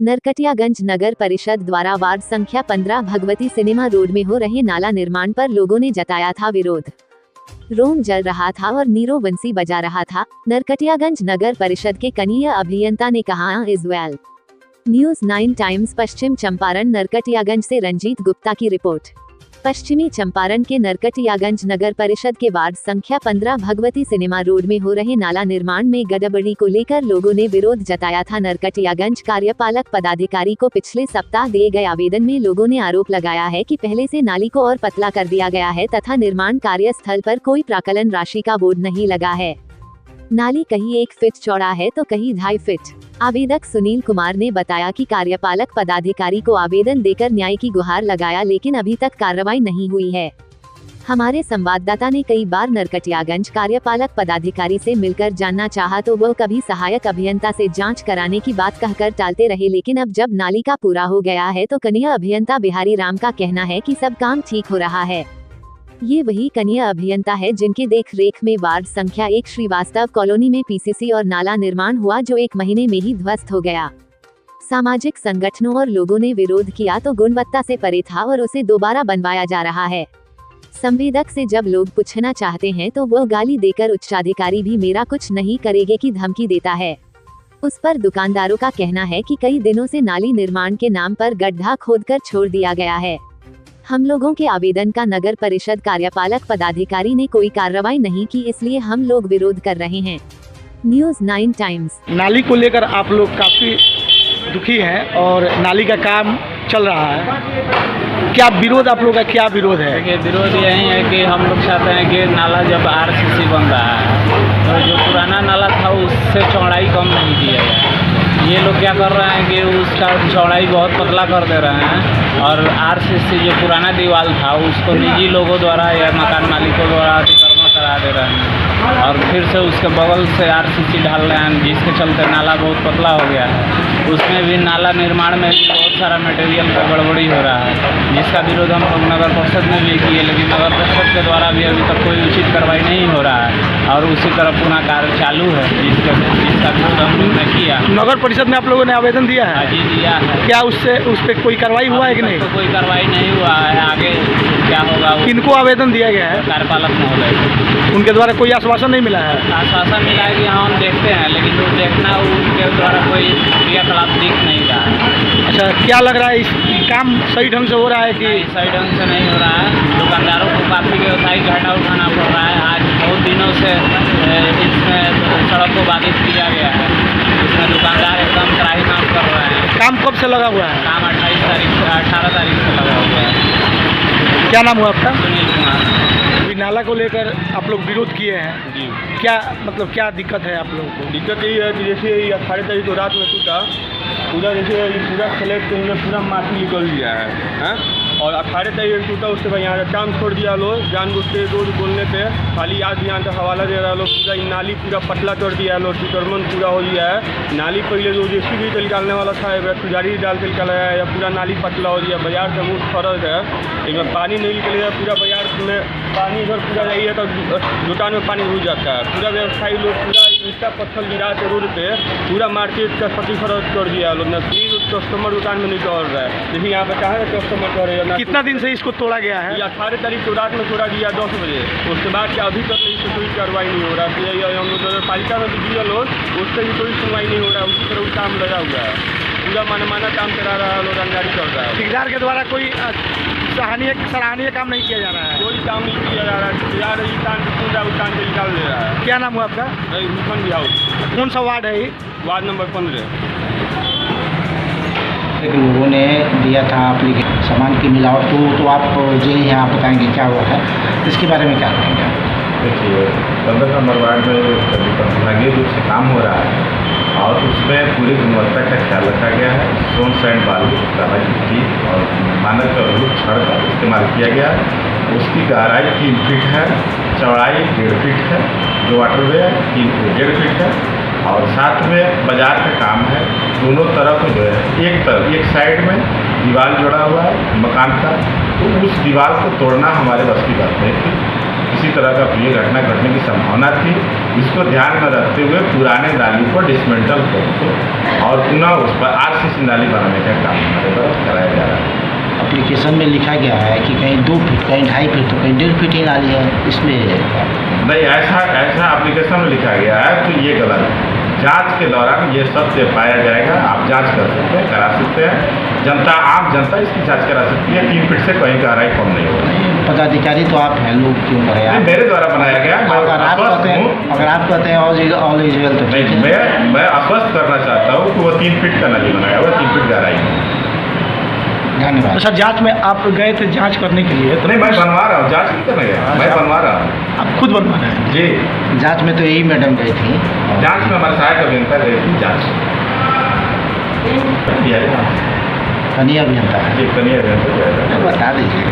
नरकटियागंज नगर परिषद द्वारा वार्ड संख्या 15 भगवती सिनेमा रोड में हो रहे नाला निर्माण पर लोगों ने जताया था विरोध। रोम जल रहा था और नीरो बंसी बजा रहा था। नरकटियागंज नगर परिषद के कनीय अभियंता ने कहा इज वेल। न्यूज़ 9 टाइम्स पश्चिम चंपारण नरकटियागंज से रंजीत गुप्ता की रिपोर्ट। पश्चिमी चंपारण के नरकटियागंज नगर परिषद के वार्ड संख्या 15 भगवती सिनेमा रोड में हो रहे नाला निर्माण में गड़बड़ी को लेकर लोगों ने विरोध जताया था। नरकटियागंज कार्यपालक पदाधिकारी को पिछले सप्ताह दिए गए आवेदन में लोगों ने आरोप लगाया है कि पहले से नाली को और पतला कर दिया गया है तथा निर्माण कार्य स्थल पर कोई प्राकलन राशि का बोर्ड नहीं लगा है। नाली कहीं 1 फीट चौड़ा है तो कहीं 2.5 फीट। आवेदक सुनील कुमार ने बताया कि कार्यपालक पदाधिकारी को आवेदन देकर न्याय की गुहार लगाया, लेकिन अभी तक कार्रवाई नहीं हुई है। हमारे संवाददाता ने कई बार नरकटियागंज कार्यपालक पदाधिकारी से मिलकर जानना चाहा तो वह कभी सहायक अभियंता से जांच कराने की बात कहकर टालते रहे, लेकिन अब जब नाली का पूरा हो गया है तो कनीय अभियंता बिहारी राम का कहना है कि सब काम ठीक हो रहा है। ये वही कनीय अभियंता है जिनके देख रेख में वार्ड संख्या 1 श्रीवास्तव कॉलोनी में पीसीसी और नाला निर्माण हुआ, जो 1 महीने में ही ध्वस्त हो गया। सामाजिक संगठनों और लोगों ने विरोध किया तो गुणवत्ता से परे था और उसे दोबारा बनवाया जा रहा है। संवेदक से जब लोग पूछना चाहते हैं तो वह गाली देकर उच्चाधिकारी भी मेरा कुछ नहीं करेंगे की धमकी देता है। उस पर दुकानदारों का कहना है कि कई दिनों से नाली निर्माण के नाम पर गड्ढा खोदकर छोड़ दिया गया है। हम लोगों के आवेदन का नगर परिषद कार्यपालक पदाधिकारी ने कोई कार्रवाई नहीं की, इसलिए हम लोग विरोध कर रहे हैं। News 9 times. नाली को लेकर आप लोग काफ़ी दुखी हैं और नाली का काम चल रहा है, क्या विरोध आप लोग का क्या विरोध है? देखिए, विरोध यही है कि हम लोग चाहते हैं कि नाला जब आरसीसी बन रहा है तो जो पुराना नाला था उससे चौड़ाई कम नहीं किया गया। ये लोग क्या कर रहे हैं कि उसका चौड़ाई बहुत पतला कर दे रहे हैं और आरसीसी जो पुराना दीवार था उसको निजी लोगों द्वारा या मकान मालिकों द्वारा अतिक्रमण करा दे रहे हैं और फिर से उसके बगल से आरसीसी डाल रहे हैं, जिसके चलते नाला बहुत पतला हो गया है। उसमें भी नाला निर्माण में भी बहुत सारा मटेरियल का गड़बड़ी हो रहा है, जिसका विरोध हम लोग नगर परिषद में भी किए, लेकिन नगर परिषद के द्वारा भी अभी तक कोई उचित कार्रवाई नहीं हो रहा है और उसी तरह पुनः कार्य चालू है, जिसका विरोध हम लोग ने किया। नगर परिषद में आप लोगों ने आवेदन दिया है? जी दिया है। क्या उस पर कोई कार्रवाई हुआ है कि नहीं? तो कोई कार्रवाई नहीं हुआ है, आगे क्या होगा? किनको आवेदन दिया गया है? कार्यपालक महोदय। उनके द्वारा कोई आश्वासन नहीं मिला है? आश्वासन मिला है कि हाँ हम देखते हैं, लेकिन वो देखना उनके द्वारा कोई क्रियाकलाप दिख नहीं रहा है। अच्छा, क्या लग रहा है इस काम सही ढंग से हो रहा है कि सही ढंग से नहीं हो रहा है? दुकानदारों को काफ़ी व्यवसायिक घाटा उठाना पड़ रहा है। आज बहुत दिनों से इसमें सड़क को बाधित किया गया है, इसमें दुकानदार एकदम कराही काम कर रहे हैं। काम कब से लगा हुआ है? काम 18 तारीख से लगा हुआ है। क्या नाम हुआ आपका? सुनील कुमार। नाला को लेकर आप लोग विरोध किए हैं जी। क्या मतलब क्या दिक्कत है आप लोगों को? दिक्कत यही है कि जैसे ये 18 तारीख को रात में टूटा, पूरा जैसे ये पूरा स्लेट के हमने पूरा माटी निकल दिया है और 18 तारीख को टूटा, उसके बाद यहाँ काम छोड़ दिया लोग जानबूझ के रोड बोलने पे, खाली आज यहाँ तक हवाला दे रहा लोग। पूरा नाली पूरा पतला कर दिया है लोग, अतिक्रमण पूरा हो गया है। नाली पहले जो जेसीबी से निकालने वाला था पुजारी डाल के निकाला है, या पूरा नाली पतला हो गया। बाजार से मुझ फर्क है, इसमें पानी नहीं निकलेगा, पूरा बाजार में पानी इधर पूरा जाइए तो दुकान में पानी घुस जाता है। पूरा व्यवसायी लोग पूरा ईटा पत्थर गिरा के रोड पे पूरा मार्केट का 30% कर दिया लोग। नकली कस्टमर दुकान में नहीं चल रहा है, जैसे यहाँ पे चाहे कस्टमर करे। कितना दिन से इसको तोड़ा गया है? 18 तारीख को रात में तोड़ा गया 10 बजे। उसके बाद क्या अभी तक इससे कोई कार्रवाई नहीं हो रहा है। हम लोग नगर पालिका में भी दिया लोग, उससे भी कोई सुनवाई नहीं हो रहा है। उसी तरह काम लगा हुआ है, पूरा मनमाना काम करा रहा है लोग, रंगदारी कर रहा है। ठेकेदार के द्वारा कोई सराहनीय काम नहीं किया जा रहा है? कोई काम नहीं किया जा रहा है। ठेकेदार उतान से निकाल दे रहा है। क्या नाम हुआ आपका? हुसन हाउस। कौन सा वार्ड है ये? Ward number 15। लोगों ने दिया था एप्लीकेशन सामान की मिलावट, तो आप जी यहाँ बताएंगे क्या हुआ है, इसके बारे में क्या कहेंगे? देखिए, 15 नंबर वार्ड में विभागीय रूप से काम हो रहा है और उसमें पूरी गुणवत्ता का ख्याल रखा गया है। सोन सैंड बालू काला गिट्टी और मानक का रूप छड़ का इस्तेमाल किया गया है। उसकी गहराई 3 फीट है, चौड़ाई 1.5 फीट है, जो वाटरवे है 1.5 फीट है और साथ में बाजार का काम है। दोनों तरफ जो है एक साइड में दीवार जोड़ा हुआ है मकान का, तो उस दीवार को तोड़ना हमारे बस की बात नहीं थी। किसी तरह का प्रिय घटना घटने की संभावना थी। इसको ध्यान में रखते हुए पुराने नाली को डिसमेंटल करके और पुनः उस पर आरसीसी नाली बनाने का काम हमारे द्वारा कराया जा रहा है। एप्लीकेशन में लिखा गया है कि कहीं 2 फीट, कहीं 2.5 फीट, तो कहीं 1.5 फीट ही नाली है, इसमें नहीं, ऐसा एप्लीकेशन में लिखा गया है तो ये गलत है। जांच के दौरान ये सत्य पाया जाएगा। आप जांच कर सकते हैं, करा सकते हैं। जनता, आम जनता इसकी जांच करा सकती है। 3 फीट से कहीं गहराई कम नहीं होगा। पदाधिकारी तो आप हैं, लोग क्यों करें आप? मेरे द्वारा बनाया गया। अगर आप कहते हैं ऑल इज वेल तो ठीक है। मैं आश्वस्त करना चाहता हूँ कि वो 3 फीट का नली बनाया हुआ, 3 फीट गहराई है। धन्यवाद। अच्छा, जांच में आप गए थे जांच करने के लिए? तो नहीं, मैं बनवा रहा हूँ, जांच नहीं करने गया, मैं बनवा रहा हूँ। आप खुद बनवा रहे हैं? जी, जांच में तो यही मैडम गई थी। जांच में हमारे सहायक अभियंता गए थी जांच कनिया अभियंता है जी, कनिया अभियंता बता दीजिए।